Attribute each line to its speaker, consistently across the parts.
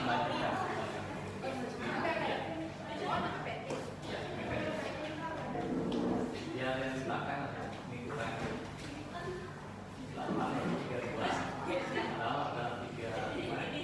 Speaker 1: melanjutkan. Ya, yang di belakang ini kurang 8, 32, ada 35.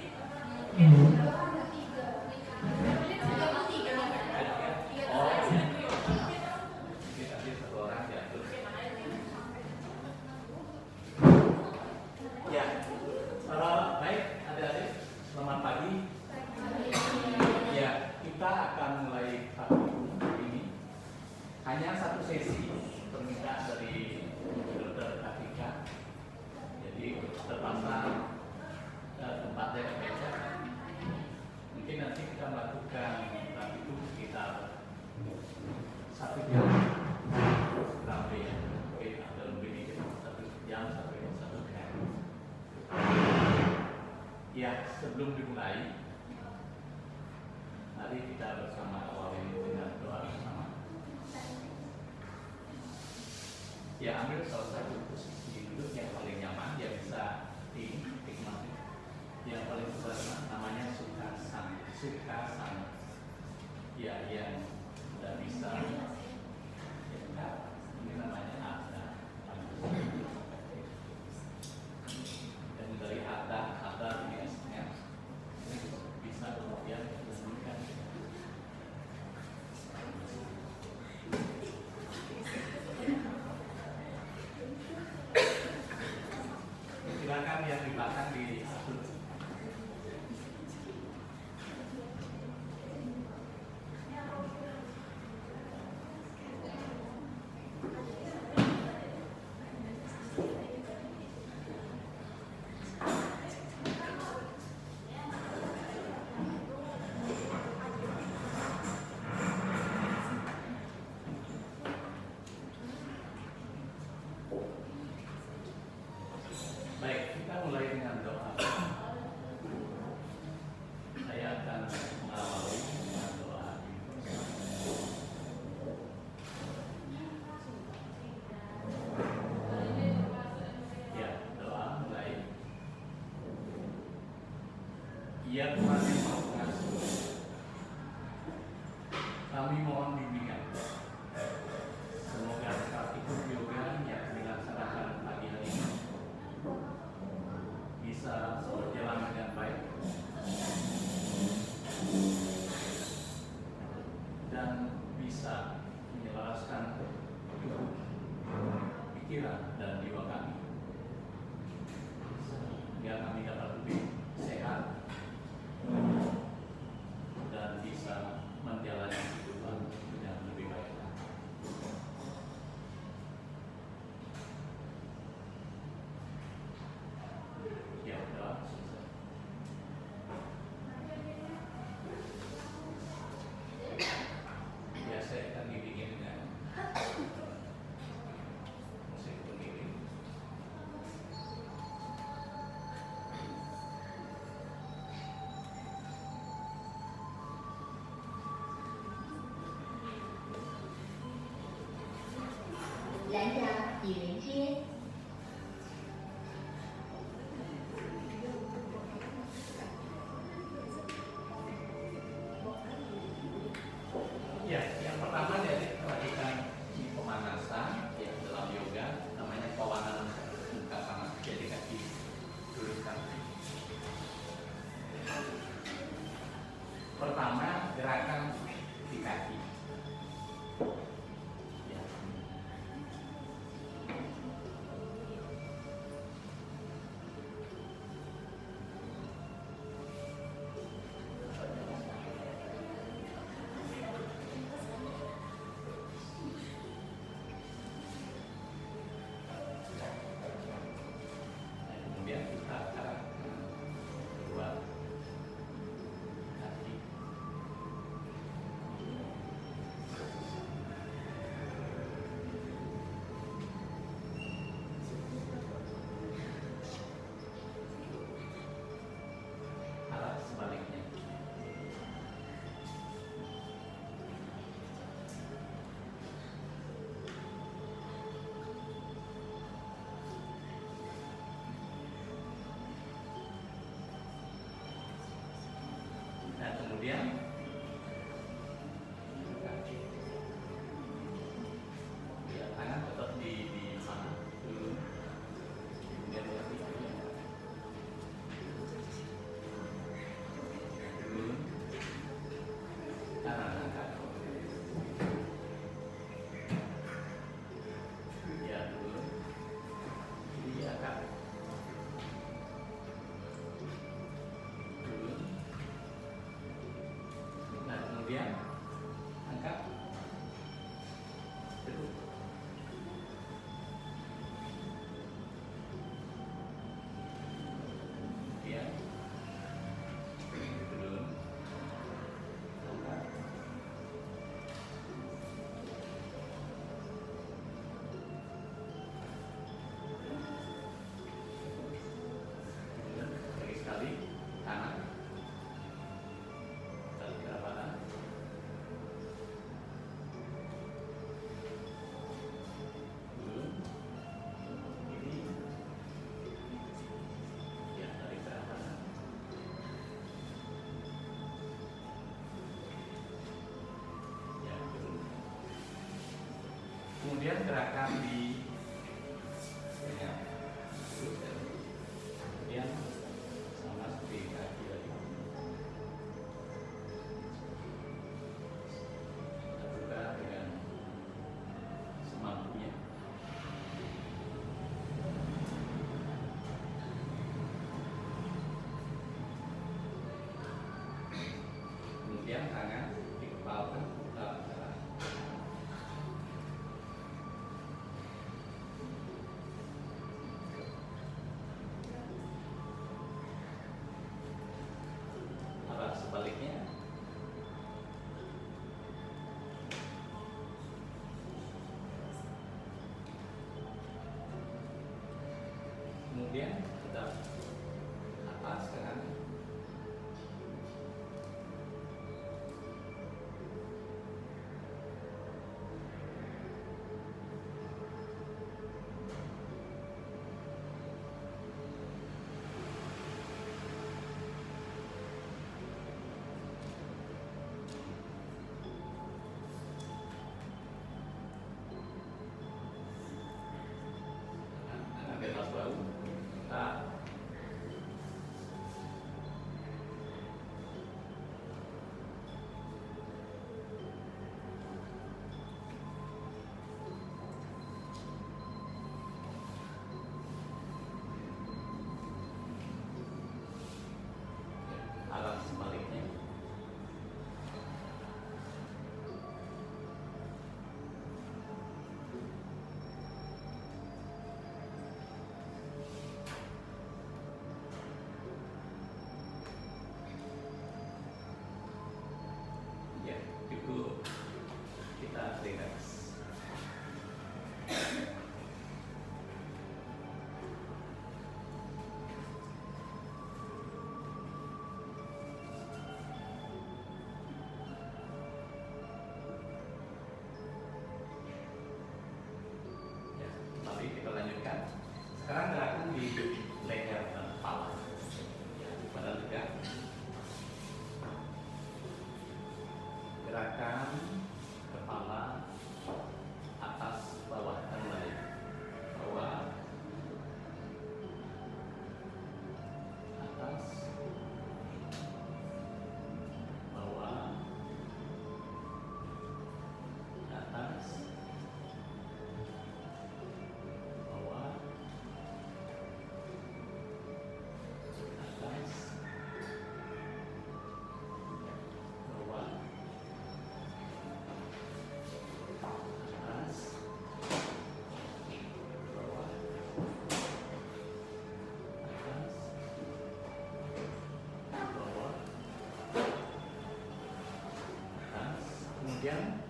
Speaker 1: Hanya satu sesi permintaan dari dokter Atika, jadi terpasang tempatnya berbeda. Mungkin nanti kita melakukan itu sekitar 1 jam sampai atau lebih dikit 1 jam sampai 1 jam. Ya, sebelum dimulai, mari kita bersama awali dengan doa bersama. Ya, ambil salah satu posisi duduk yang paling nyaman, yang bisa dinikmati. Yang paling sederhana namanya Sukhasana. Ya, yang sudah bisa. Ya, ini namanya Ada. Dan dari Ada ini aslinya bisa kemudian disebutkan. Silakan yang di belakang diatur. Baik, kita mulai dengan doa. Saya akan mengawali dengan doa. Ya, doa mulai. Ya Tuhan yang Maha Pengasih, kami mohon bimbingan. Semoga praktikum yoga yang dilaksanakan pagi hari ini bisa berjalan dengan baik dan bisa menyelaraskan pikiran dan jiwa kami, sehingga kami dapat lebih sehat dan bisa menjalani kehidupan dengan lebih baik. Ya, doa selesai. Ya, saya akan dibikin dengan musik begini.
Speaker 2: 蓝牙已连接。
Speaker 1: Ya, yang pertama dari perhatikan pemanasan ya, dalam yoga namanya kawanan Sukhasana, jadi kaki luruskan. Pertama gerakan di kaki. Ya. Kemudian kita akan kedua kaki. kemudian ya, tangan tetap di mana dulu, kemudian kaki turun, kanan angkat, ya turun, kiri angkat, turun, nah kemudian angkat, duduk, kemudian turun, angkat, kemudian lagi sekali kanan, kali kerapatan, turun, kiri, ya kali kerapatan, ya turun. Kemudian gerakan di ya, terus, kemudian sama seperti kaki tadi, kita buka dengan semampunya. Kemudian tangan dikepalkan ke belakang. Arah sebaliknya. Kemudian kita atas kanan. Tangan di atas bahu. Kita arah sebaliknya. Ya, cukup kita relax. Ya, mari kita lanjutkan. Sekarang gerakan di leher dan kepala. Ya, badan tegak. Gerakan kepala atas bawah kembali, bawah atas bawah atas bawah atas bawah atas bawah atas bawah atas, kemudian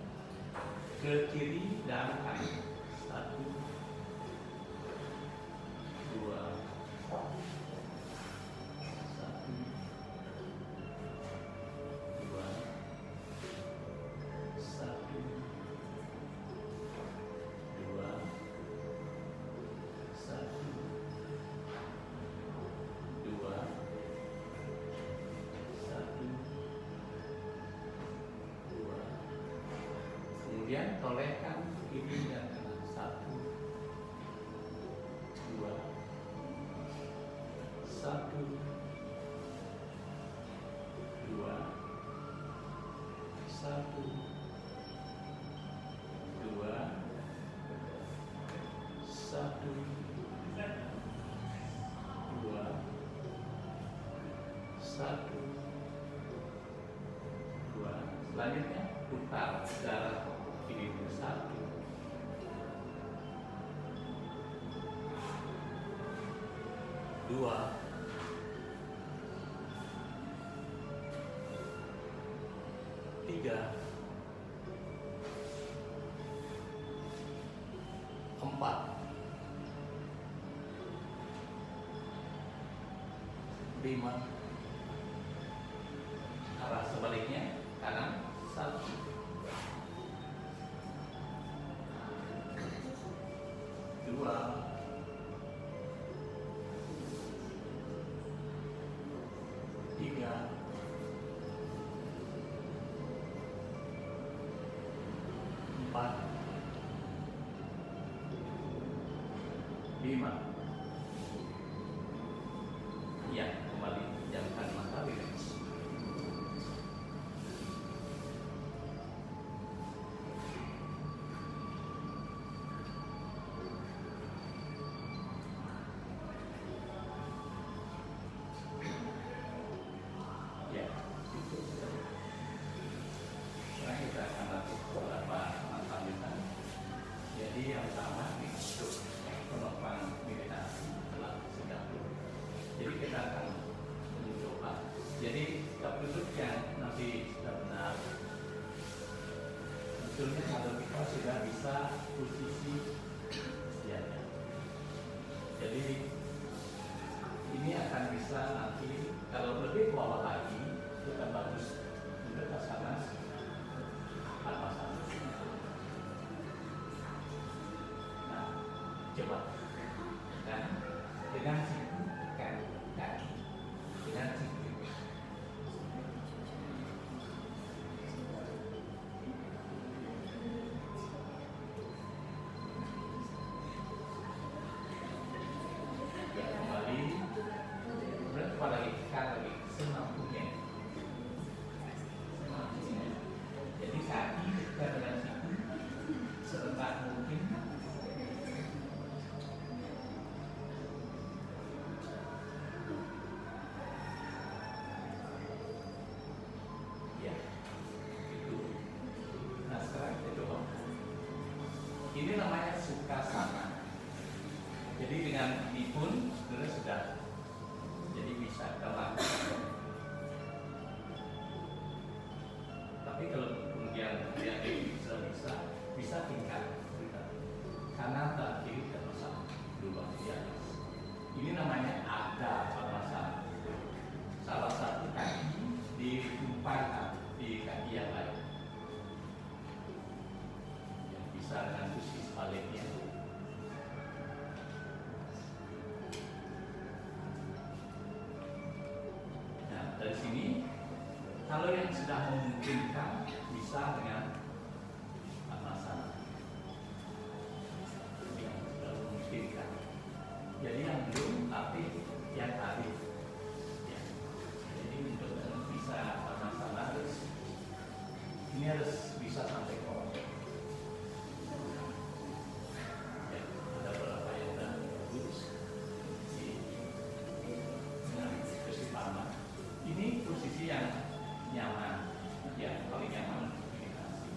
Speaker 1: ke kiri dan kanan. 1, 2, 1, 2, 1, 2, 1, 2, 1, Kemudian tolehkan ini dan kanan. 1, 2, 1, 2, 1, 2, 1, 2, 1, 2. Selanjutnya putar darah ini 1, 2, 3, 4, 5. Arah sebaliknya kanan 1, 2, 3, 4, 5. Ya, kembali jamkan mata rileks. Ya, itu sudah. Sekarang kita akan lakukan beberapa lanjutan. Jadi yang pertama untuk penopang meditasi telah sudah. Jadi kita akan mencoba. Jadi sikap duduk yang nanti sudah benar. Sebetulnya kalau kita sudah bisa posisi siaga. Jadi ini akan bisa nanti kalau lebih ke bawah lagi kita bagus untuk asana Padmasana. Nah, coba dan dengan siku kaki dengan siku. Ya, kembali kemudian kepada lagi semampunya. Jadi kaki kita dengan siku serentak mungkin. Ya, itu. Nah sekarang kita coba. Ini namanya Sukhasana. Jadi dengan ini pun sebenarnya sudah jadi bisa kita lakukan. Tapi kalau kemudian dia bisa tingkat kanan dan kiri dan bersama dua ya. Ini namanya Ardha Padmasana. Salah satu kaki ditumpahkan di kaki yang lain. Bisa dengan posisi sebaliknya. Nah dari sini kalau yang sudah memungkinkan bisa dengan Padmasana. Yang sudah memungkinkan. Jadi yang belum tapi yang tadi. Ya. Jadi untuk bisa Padmasana ini harus bisa sampai ke bawah. Ya, ada beberapa yang sudah bagus. Nah, posisi Padma. Ini posisi yang nyaman, ya paling nyaman untuk meditasi.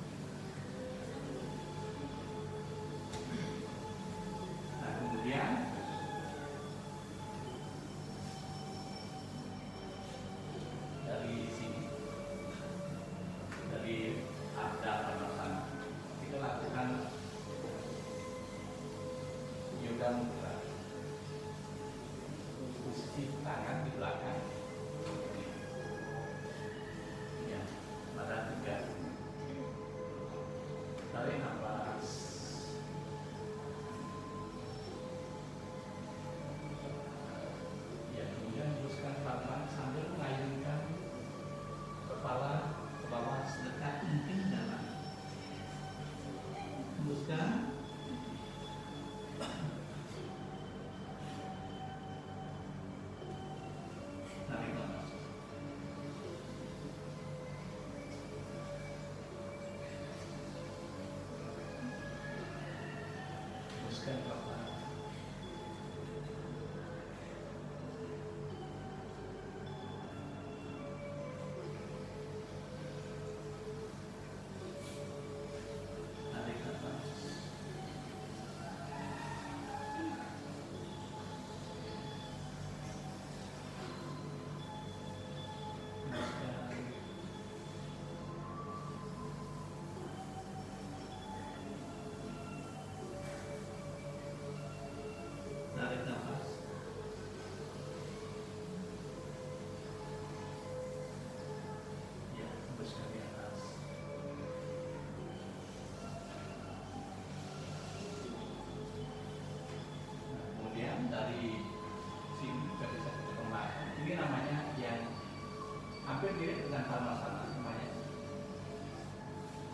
Speaker 1: sama-sama namanya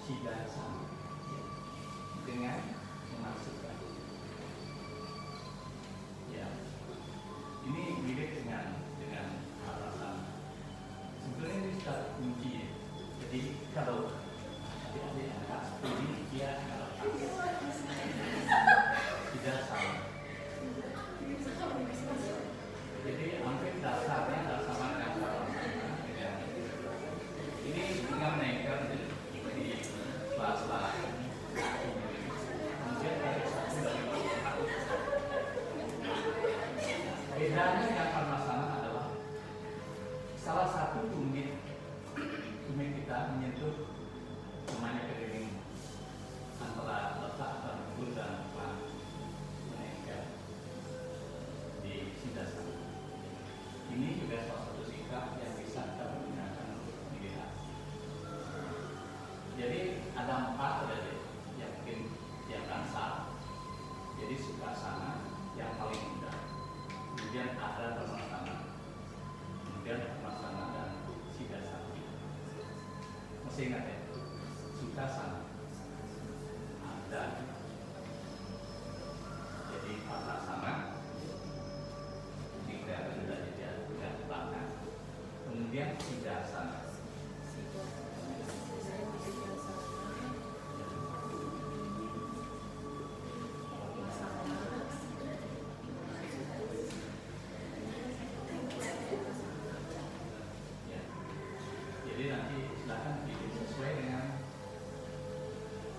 Speaker 1: siddhasana, ya, dengan memasukkan. Ya, ini mirip dengan alasan. Sebetulnya ini secara kunci ya. Jadi kalau adik-adik angkat ini dia kalau tidak salah. Jadi hampir dasarnya sama dengan ini tinggal naikkan di kelas-kelas. Kemudian dari satu dari bedanya yang permasalahan adalah salah satu tumit kita menyentuh namanya keliling antara letak terbentur dan letak menengah di siddhasana. Ini juga salah satu sikap yang bisa kita gunakan untuk meditasi. Jadi ada 4 tadi yang mungkin yang sah. Jadi sukhasana yang paling mudah. Kemudian ada permasana, kemudian permasana dan siddhasana. Masih ingat ya? Sukhasana ada. Jadi permasana ini kelihatan sudah tidak belakang. Kemudian siddhasana. Jadi nanti silakan pilih sesuai dengan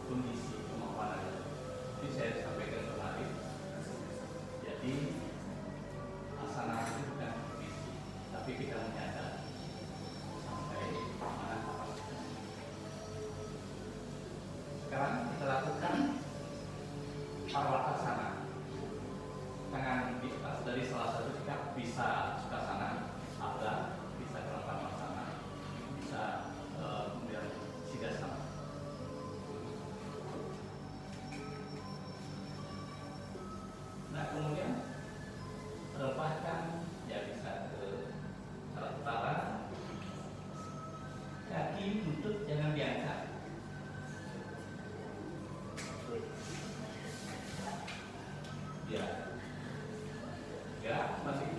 Speaker 1: kondisi kemampuan Anda. Jadi saya sampaikan kemarin. Jadi asana itu bukan kondisi, tapi kita menyadari sampai mana kapasitas. Sekarang kita lakukan parwatasana. Tangan di atas dari salah satu sikap bisa sukhasana, ada bisa parwatasana. Kemudian siddhasana. Nah kemudian lepaskan ya bisa ke arah utara, kaki lutut jangan diangkat. Ya, ya masih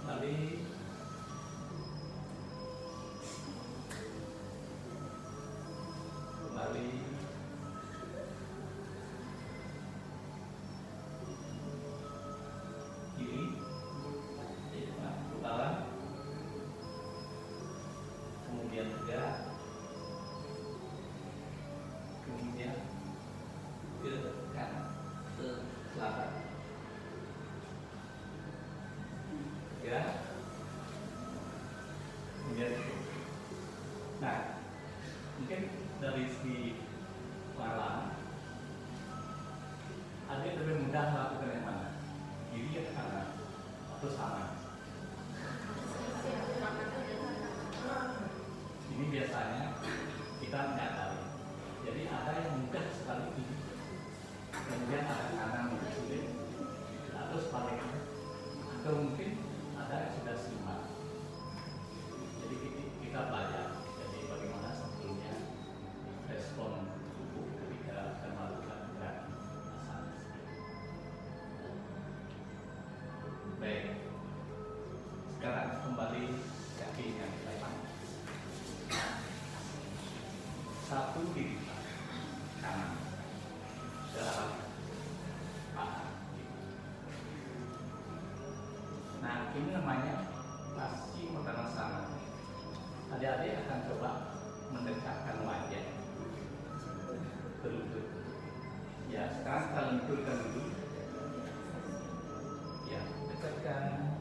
Speaker 1: balik. Kembali kiri, utara, kemudian tegak, kemudian ke kanan, ke selatan, ya, kemudian. Nah, mungkin dari segi pengalaman, ada yang lebih mudah melakukan yang mana? Kiri atau kanan? Atau sama? Ini biasanya kita menyadari. Jadi ada yang mudah sekali kiri, kemudian ada kanan yang sulit, atau sebaliknya, atau mungkin ada yang sudah simak. Jadi kita belajar. Bagaimana sebetulnya respon tubuh ketika kita melakukan gerakan asana. Baik, sekarang kembali kaki yang kita pakai. Satu di depan, kanan, ke arah paha. Nah ini namanya Paschimottanasana. Adik-adik akan coba mendekatkan wajah ke lutut. Ya, sekarang kita lenturkan dulu. Ya, dekatkan.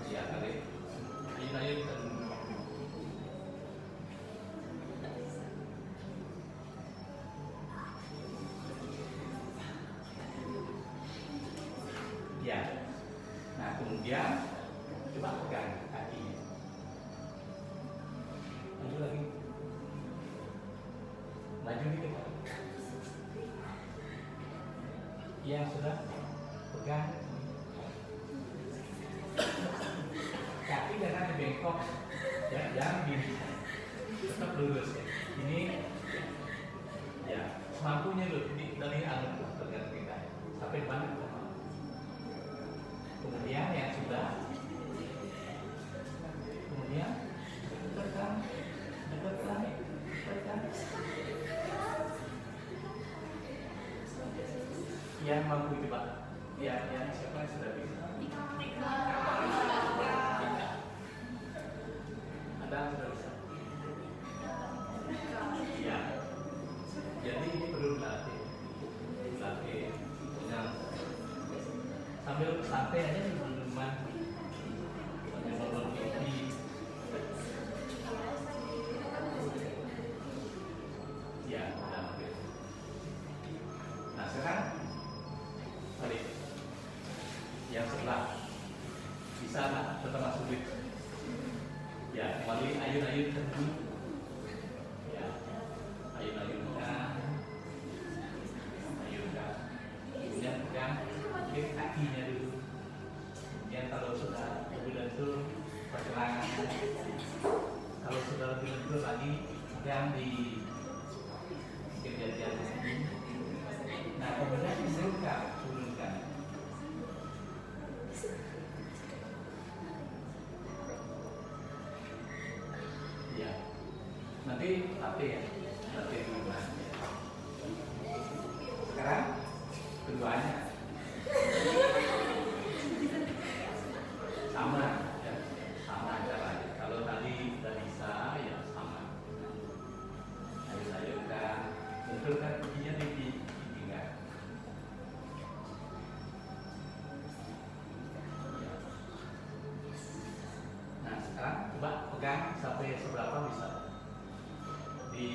Speaker 1: Ya, tarik. Ayo kita dulu. Ya. Nah, kemudian coba pegang kakinya. Maju lagi. Maju dikit. Yang sudah pegang. bengkok ya, jangan gini, tetap lurus ya. Ini ya semampunya loh, ini dari anu tergantung kita sampai mana. Kemudian yang sudah, kemudian dekatkan, yang mampu coba, yang siapa yang sudah bisa? Ada yang sudah bisa? Iya. Jadi ini perlu dilatih, dengan sambil santai aja di rumah, sambil nonton TV. Ya, udah mungkin. Nah sekarang balik yang sebelah, bisa nggak tetap sulit? Ya, kembali ayun-ayunkan dulu. Ya, ayun-ayunkan, kemudian pegang kakinya dulu. Kemudian kalau sudah lebih lentur, pergelangan. Kalau sudah lebih lentur lagi, pegang di kejadian sini. Nah, kemudian turunkan. Ya, nanti latih ya, latih dulu. Sekarang keduanya sama, ya, sama caranya. Kalau tadi udah bisa, ya sama. Ayun-ayunkan, benturkan giginya di pinggang. Nah sekarang coba pegang sampai seberapa bisa di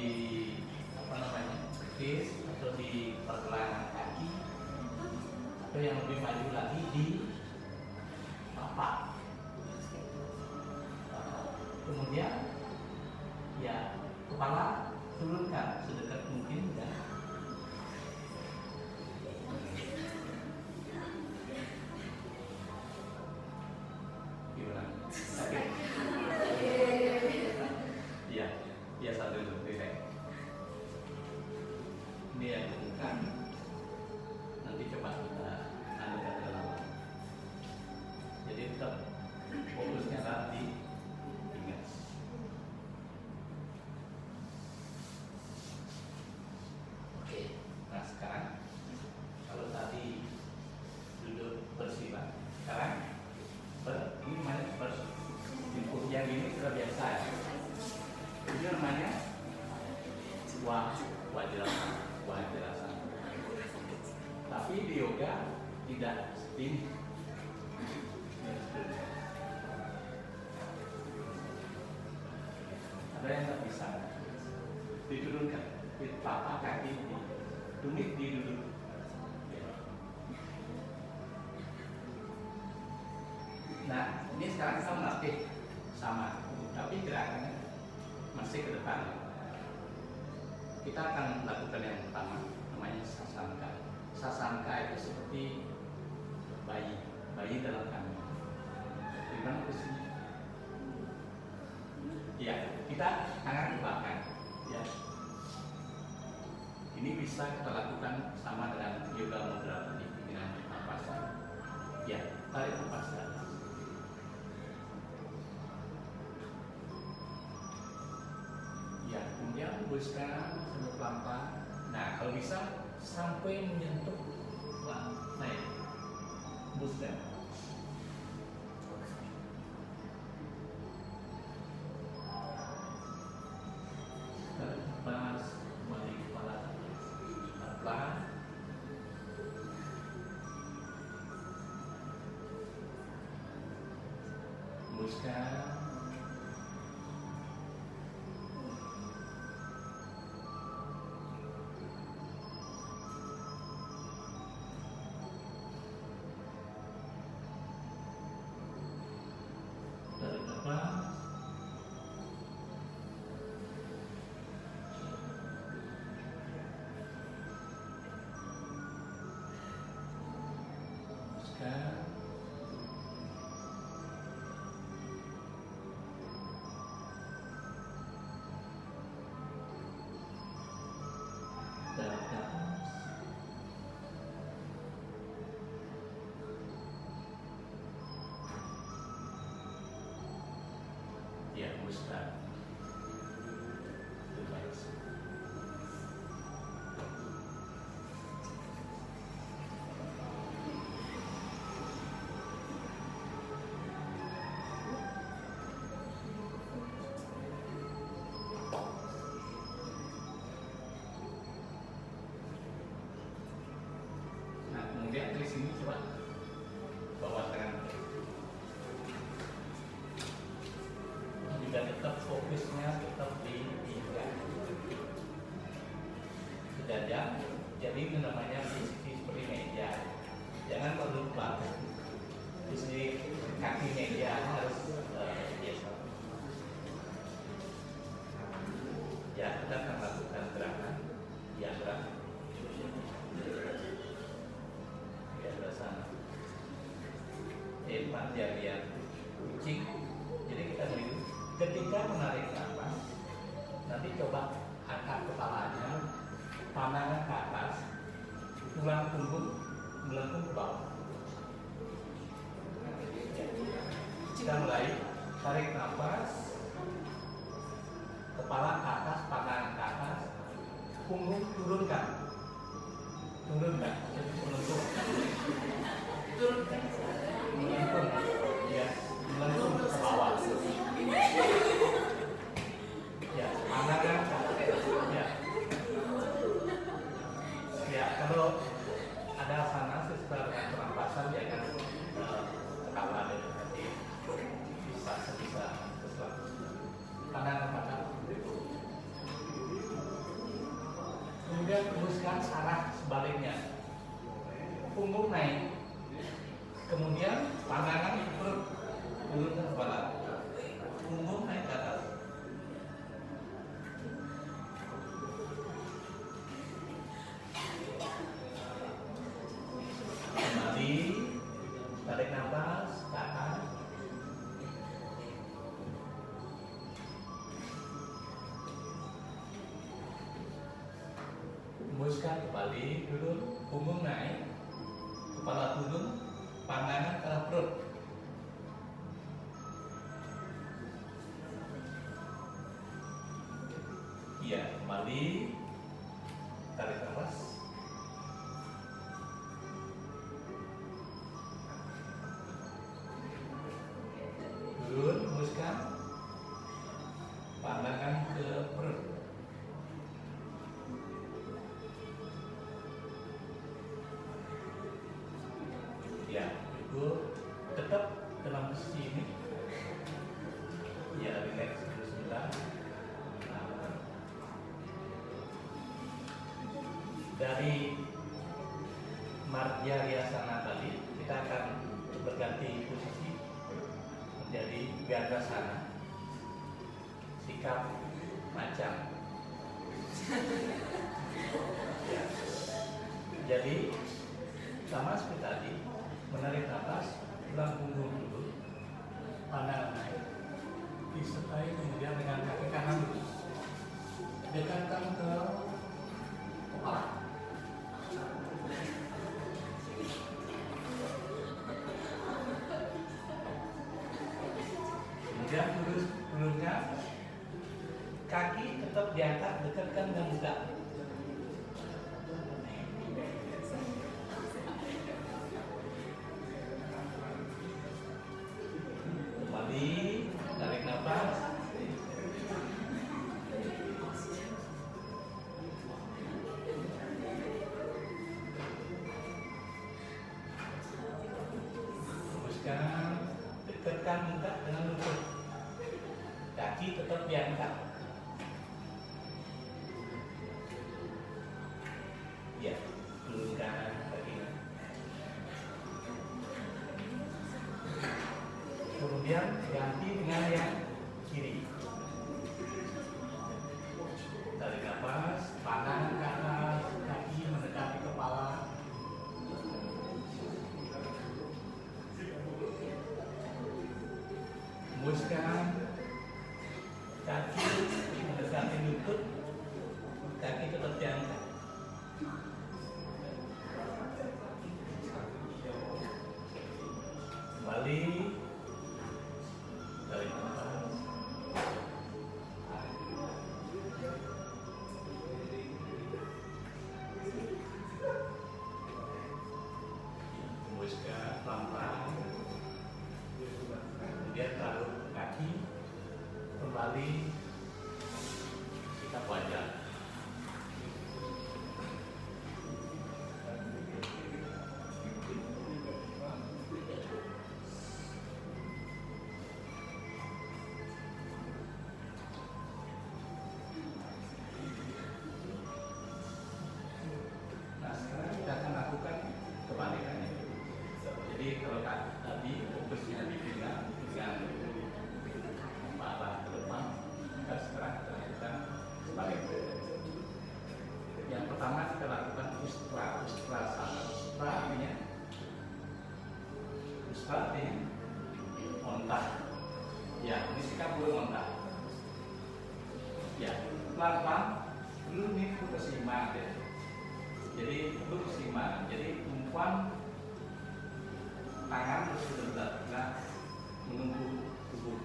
Speaker 1: apa namanya, kaki atau di pergelangan kaki, atau yang lebih maju lagi di papak. Kemudian ya kepala turunkan sedekat mungkin ya. Gimana? Oke. Iya, biasa dulu relax. Ini yang bukan. Nanti coba kita anukan ke dalam. Jadi tetap fokusnya di ingat. Oke. Nah sekarang kalau tadi duduk bersila, sekarang ini namanya input yang ini sudah biasa ya. Ini namanya wajrasan. Tapi di yoga tidak seperti ini. Ada yang tak bisa diturunkan, di papak kaki ini, tumit diduduk. Nah, ini sekarang kita melatih sama, tapi gerakannya masih ke depan. Kita akan lakukan yang pertama, namanya sasanka. Sasanka itu seperti bayi dalam kandungan. Gimana posisinya? Ya, kita tangan ke belakang. Ya. Ini bisa kita lakukan sama dengan yoga mudra tadi dengan nafas. Ya, tarik nafas ke atas. Ya, kemudian hembuskan sampai pelan-pelan. Nah, kalau bisa sampai menyentuh naik. Hembuskan. Tarik nafas, kembali kepala pelan-pelan. Hembuskan. Tarik nafas. Hembuskan. hembuskan. Relax. Nah, kemudian dari sini coba bawa tangan. Juga tetap fokusnya tetap di pinggang. Sejajar, jadi itu namanya posisi seperti meja. Jangan terlupa di sini kaki meja harus biasa. Ya, kita akan lakukan gerakan diagram. Ya, sana. Empat jarian kucing. Jadi kita beri. Ketika menarik nafas, nanti coba angkat kepalanya, pandangan ke atas, tulang punggung melengkung ke bawah. Kita mulai tarik nafas, kepala ke atas, pandangan ke atas, punggung turunkan, jadi melengkung, melengkung, ya, melengkung ke bawah. Ya, pandangan, ya. Ya, kalau ada sana sesuai dengan pernapasan jangan kepala dan hati bisa sesuatu. Pandangan mata. Kemudian teruskan arah sebaliknya. Punggung naik. Kemudian pandangan perut turun ke kepala. Punggung naik ke atas. Kembali tarik nafas ke atas. Hembuskan kembali, turun, punggung naik, kepala turun, pandangan ke arah perut. Iya, kembali tarik nafas. Turun, hembuskan, pandangan ke perut. Ya, itu tetap dalam posisi ini. Ya, relax dulu sebentar. Dari Marja Riasana tadi kita akan berganti posisi menjadi Gandasana, sikap macam. Ya. Jadi sama seperti tadi, menarik nafas, tulang punggung dulu, pandangan naik, disertai kemudian dengan kaki kanan dulu, dekatkan ke kepala. Kemudian turunkan, kaki tetap diangkat, dekatkan dengan muka. Kembali, tarik nafas. Hembuskan, dekatkan muka dengan lutut. Kaki tetap diangkat. Ya, turunkan kakinya. Kemudian ganti dengan yang kiri. Tarik nafas, pandangan ke atas, kaki mendekati kepala. Hembuskan, kaki mendekati lutut, kaki tetap diangkat. Kembali, tarik nafas. Awali sikap wajah. Nah, sekarang kita akan lakukan kebalikannya. Jadi kalau tadi fokusnya di pinggang mengarah ke depan, maka sekarang kita lakukan sebaliknya. Yang pertama kita lakukan Ustrasana. Ustra artinya ontah. Ya, ini sikap boleh ontah. Ya, pelan-pelan dulu nih ke simak ya. Jadi duduk simak. Jadi umpan tangan harus benar-benar menunggu tubuh.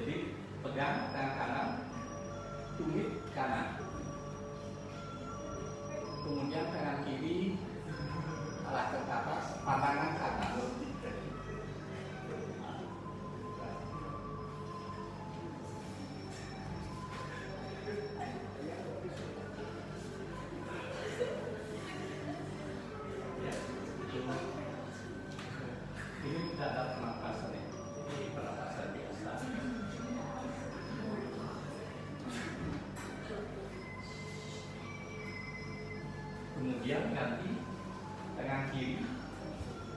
Speaker 1: Jadi pegang tangan kanan, tumit kanan. Kemudian tangan kiri arahkan ke atas, pandangan ke atas. Ya, ini tidak ada pernapasan ya. Ini pernapasan biasa. Kemudian ganti tangan kiri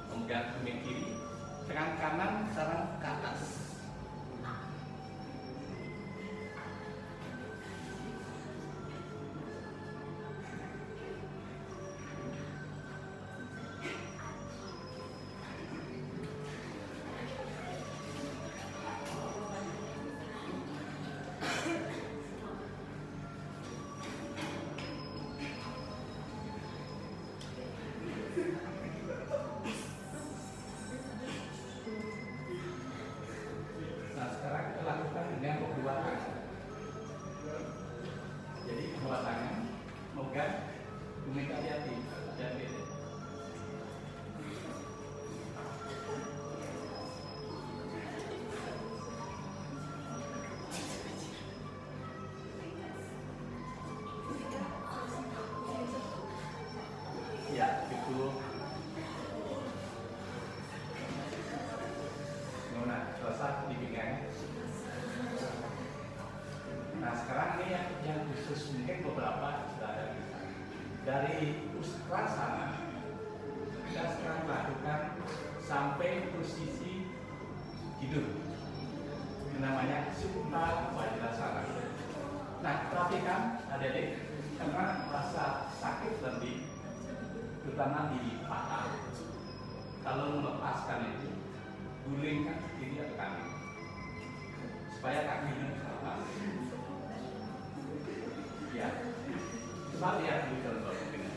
Speaker 1: memegang tumit kiri, tangan kanan sarang ke atas. Nah, sekarang kita lakukan dengan kedua tangan. Jadi kedua tangan memegang tumit hati-hati. Ya, itu. Nah, selesai di pinggang. Nah, sekarang ini yang khusus mungkin beberapa sudah ada di sana. Dari Ustrasana kita sekarang lakukan sampai posisi hidup. Ini namanya Supta Vajrasana. Nah, perhatikan adik-adik, karena rasa sakit lebih terutama di paha. Kalau melepaskan itu, gulingkan ke kiri atau kanan supaya kakinya lepas. Ya, coba lihat di contoh ini.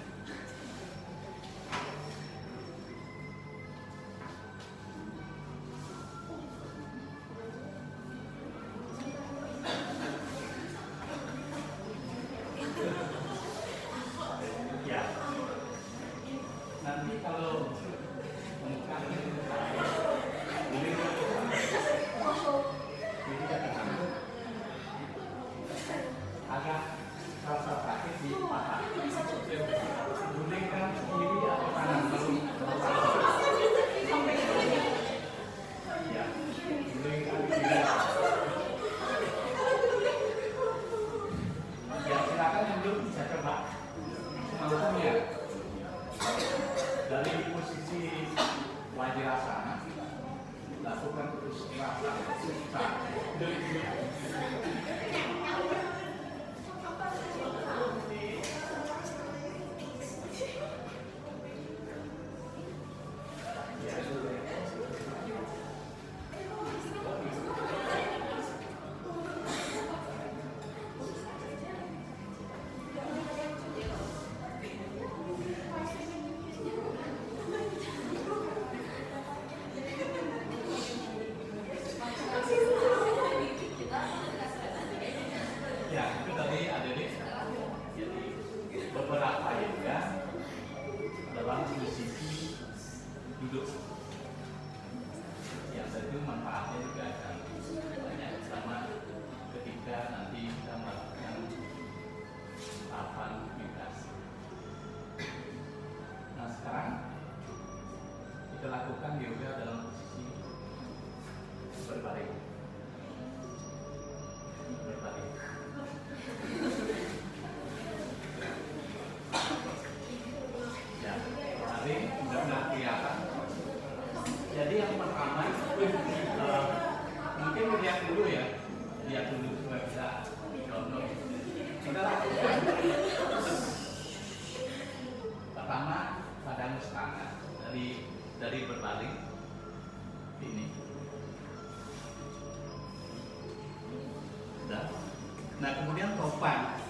Speaker 1: Ya, nanti kalau menekan ini agak rasa sakit di paha. dulu ya, lihat dulu supaya bisa contoh. Pertama pada nus tangan dari berbalik ini. Nah kemudian topang.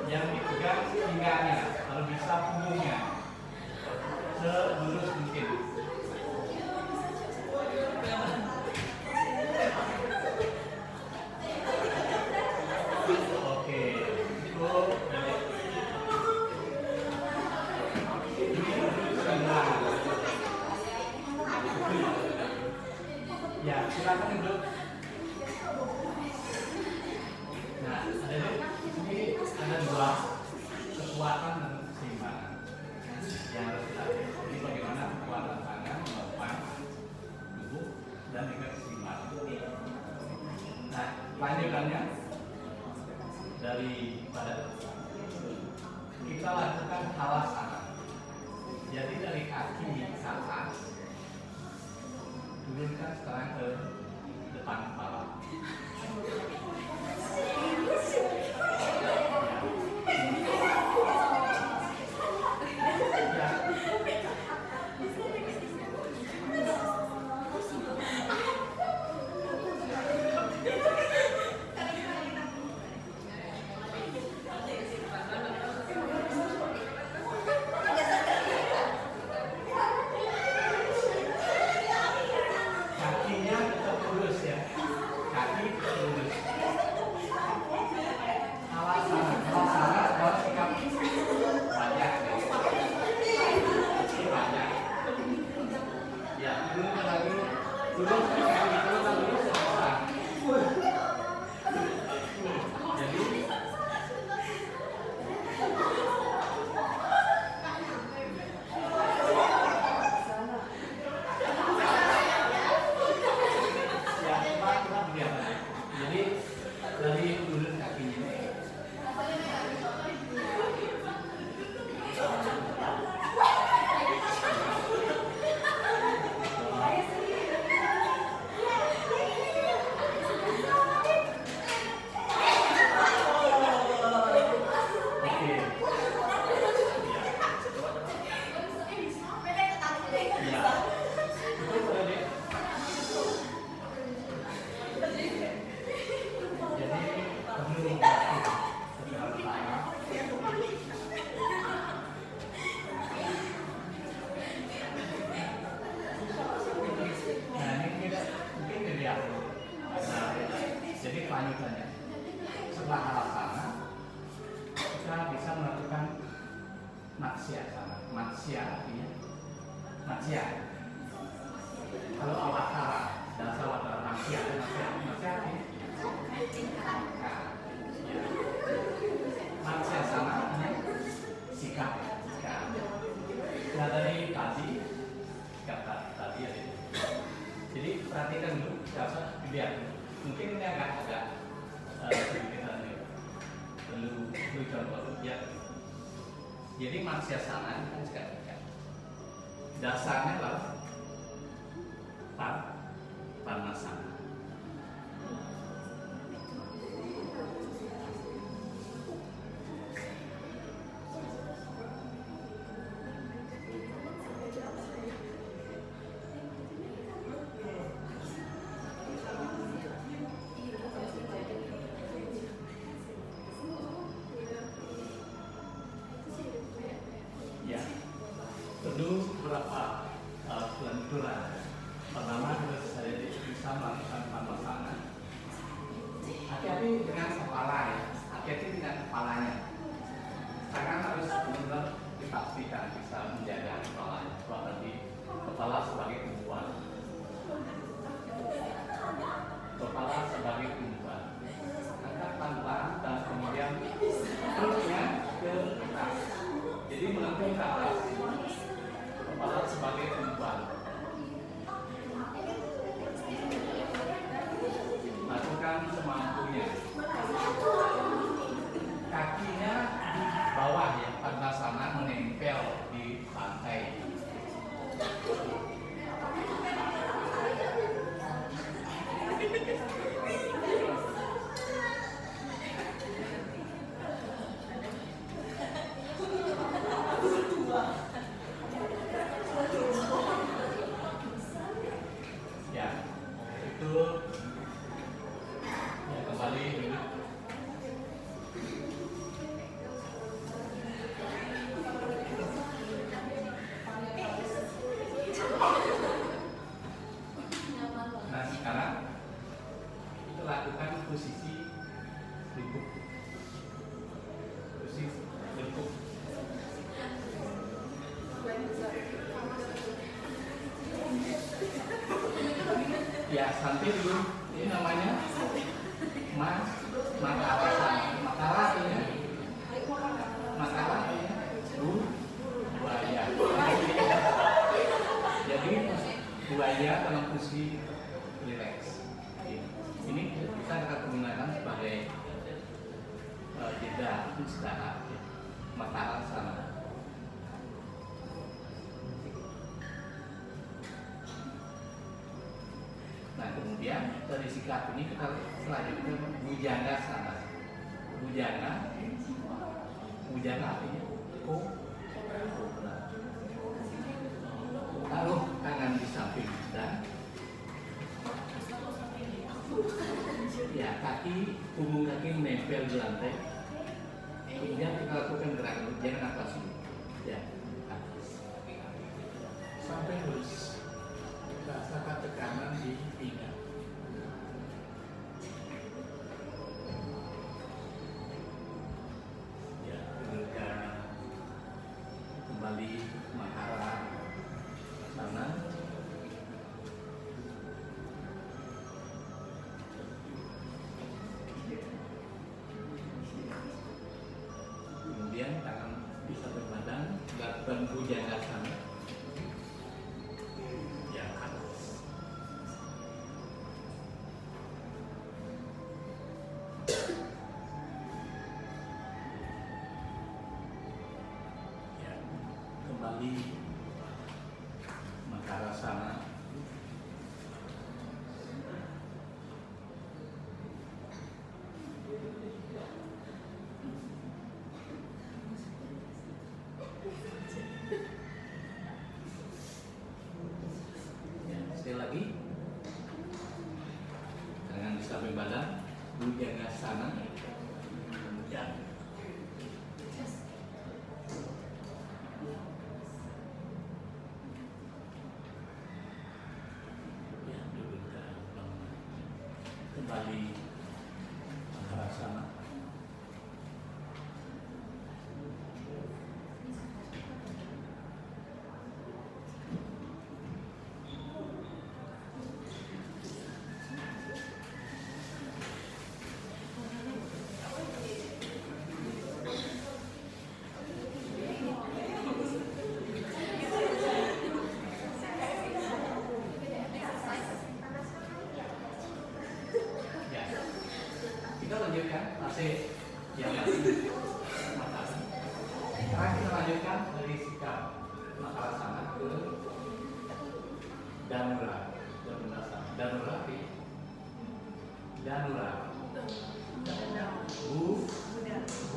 Speaker 1: Yang dipegang pinggangnya, kalau bisa punggungnya selurus mungkin. Oke, itu ya silakan duduk. Nah, ini ada dua kekuatan dan keseimbangan yang harus dilatih. Ini bagaimana kekuatan tangan menopang tubuh dan juga keseimbangan. Nah, lanjutannya daripada kita lakukan halasana. Jadi dari kaki ke atas, turunkan sekarang ke depan kepala. Kakinya tetap lurus ya, kaki lurus. Halasana kalau sikap banyak ya, turun lagi, turun kaki turun lurus ya. Jadi jadi dari lurus kakinya ini. Jadi kelanjutannya setelah halasana kita bisa melakukan matsyasana. Matsya artinya matsya. Kalau awatara dan sawatara matsya artinya matsyasana artinya sikap. Nah dari tadi kata tadi ya. Jadi perhatikan dulu, jangan dilihat. Mungkin ini agak sedikit perlu contoh ya. Jadi matsyasana kan sekarang dasarnya adalah parmasana. Ya, perlu beberapa pelenturan. Pertama, saya bisa melakukan ke atas. Kepala sebagai umpan. Lakukan semampunya. Kakinya di bawah ya, Padmasana menempel di lantai. Ya, itu ya, kembali duduk. Nah sekarang kita lakukan posisi lingkup. Posisi lingkup. Ya santai dulu. Ini namanya makara. Makara artinya buaya. Jadi buaya dalam posisi relax. Ini kita akan menggunakan sebagai jeda istirahat. Makara sana. Nah kemudian dari sikap ini kita selanjutnya bujana sana. Bujana artinya kobra. Taruh tangan di samping dan ya punggung kaki menempel di lantai. Kemudian kita lakukan gerakan jangan atas dulu. Ya, atas. Sampai lurus. Rasakan tekanan di pinggang. Ya, kemudian kembali makara sana. Kemudian tangan bisa berbadan, lakukan bhujangasana. Kembali makara sana. Ya, sekali lagi tangan di samping badan, bhujangasana. Ya. Kembali makara sana. Kita lanjutkan masih yang masih makara. Sekarang kita lanjutkan dari sikap makara sana ke danura.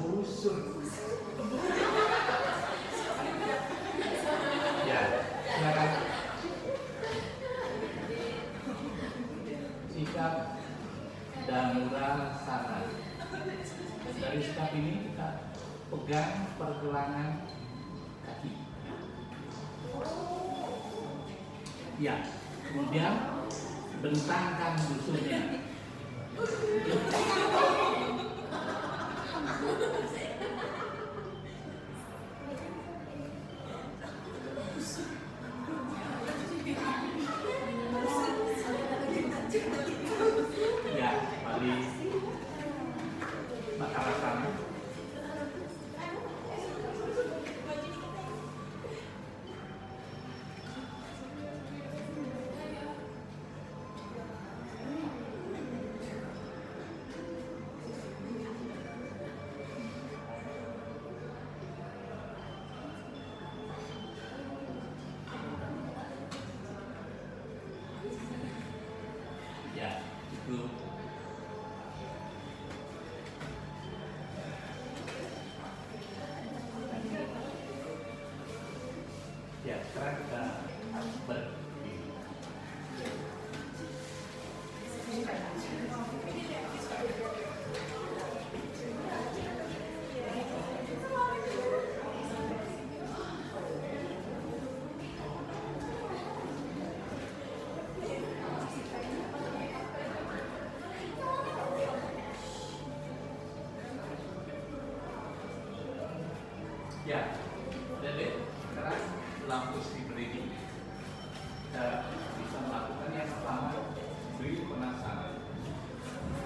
Speaker 1: Busur. Ya, silakan. Sikap danura sana. Dari sikap ini kita pegang pergelangan kaki. Ya, kemudian bentangkan busurnya. Ya, balik makara sana. Sekarang kita berdiri. Ya, jadi sekarang lampu diberi, kita bisa melakukan yang pertama, beri penasaran.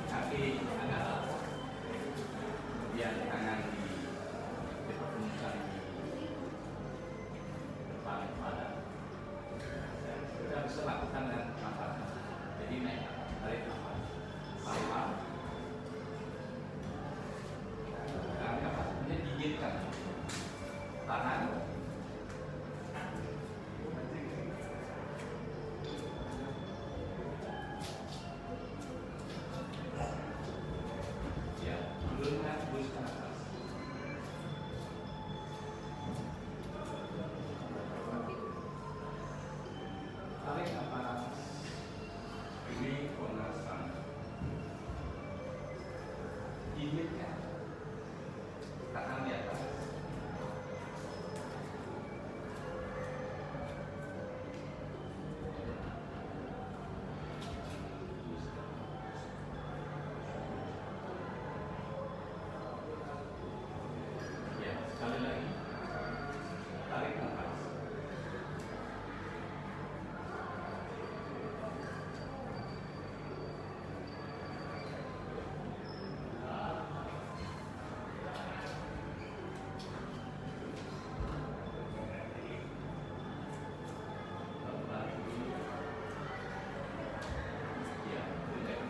Speaker 1: Kaki agak lapor, kemudian tangan dipertemukan di depan badan. Kita bisa lakukan dengan nafas. Jadi naik, tarik nafas, pelan-pelan. Tarik nafas, kemudian gigitkan tangan. Ya, turunkan, hembuskan atas. Tarik nafas, beri penasaran. Gigitkan tangan di atas. Ya, sekali lagi. Tarik nafas. Ya, relax.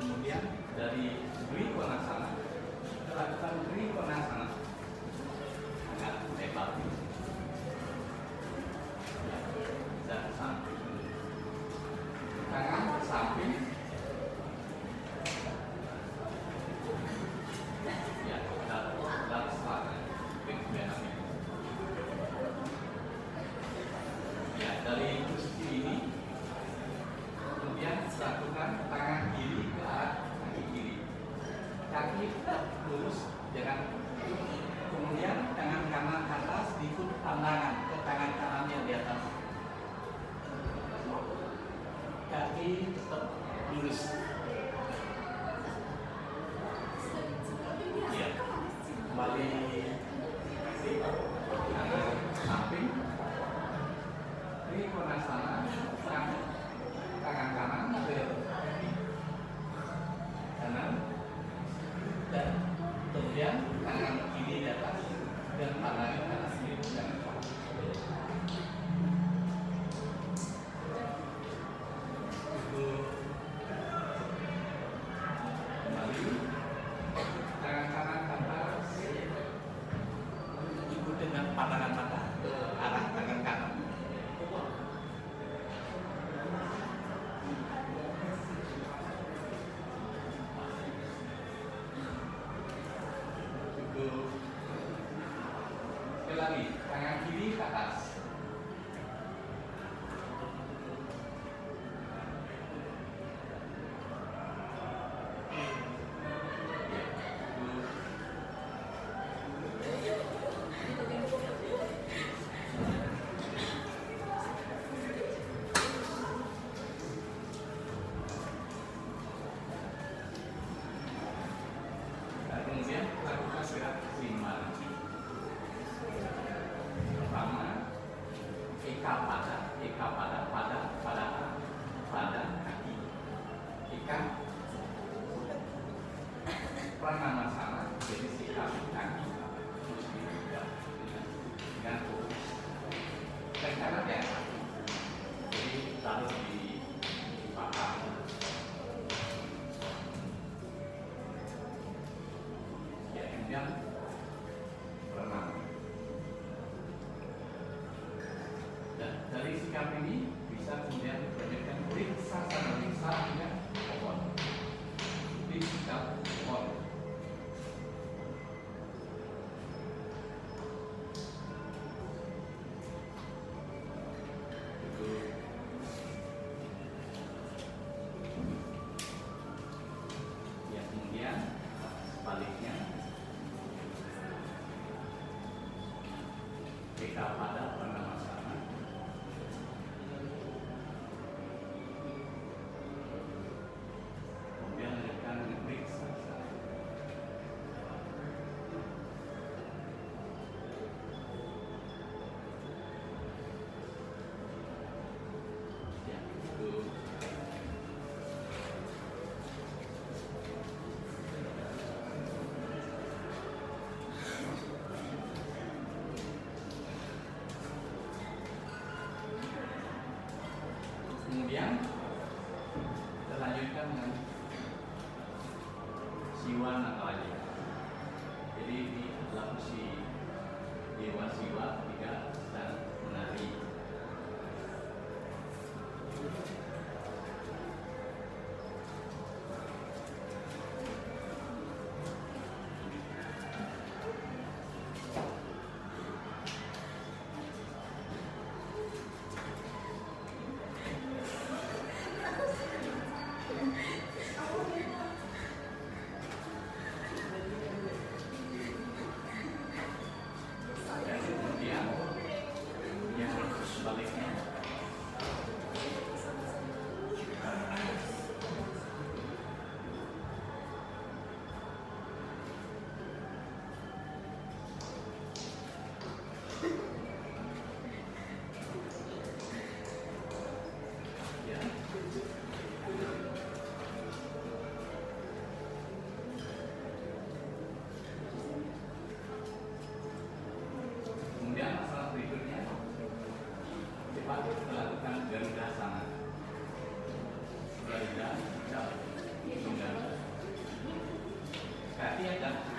Speaker 1: Kemudian dari beri penasaran, kita lakukan beri penasaran agak lebar. Ya, bisa ke samping. Tangan ke samping. Ya, dan selatan. Ya, dari posisi ini, kemudian lakukan tangan kiri ke arah kaki kiri. Kaki tetap lurus, jangan. Kemudian tangan kanan atas diikut pandangan ke tangan kanan yang di atas. Kaki tetap lurus. Ya, kembali tangan samping. Beri penasaran, tangan kanan ke kanan dan kemudian tangan kiri di atas dan pandangan kanan kiri jangan lupa. Itu kembali tangan kanan ke atas, ikut dengan pandangan mata ke arah tangan kanan. Sekali lagi, tangan kiri ke atas. Kemudian lakukan gerak 5. Kemudian kita lanjutkan dengan siwa nakalaja. Jadi ini adalah posisi dewa siwa ketika sedang menari. Dan kemudian yang sebaliknya. Ya. Kemudian masalah berikutnya cepat melakukan Garuda Sana. Garuda, tunggal. Kaki agak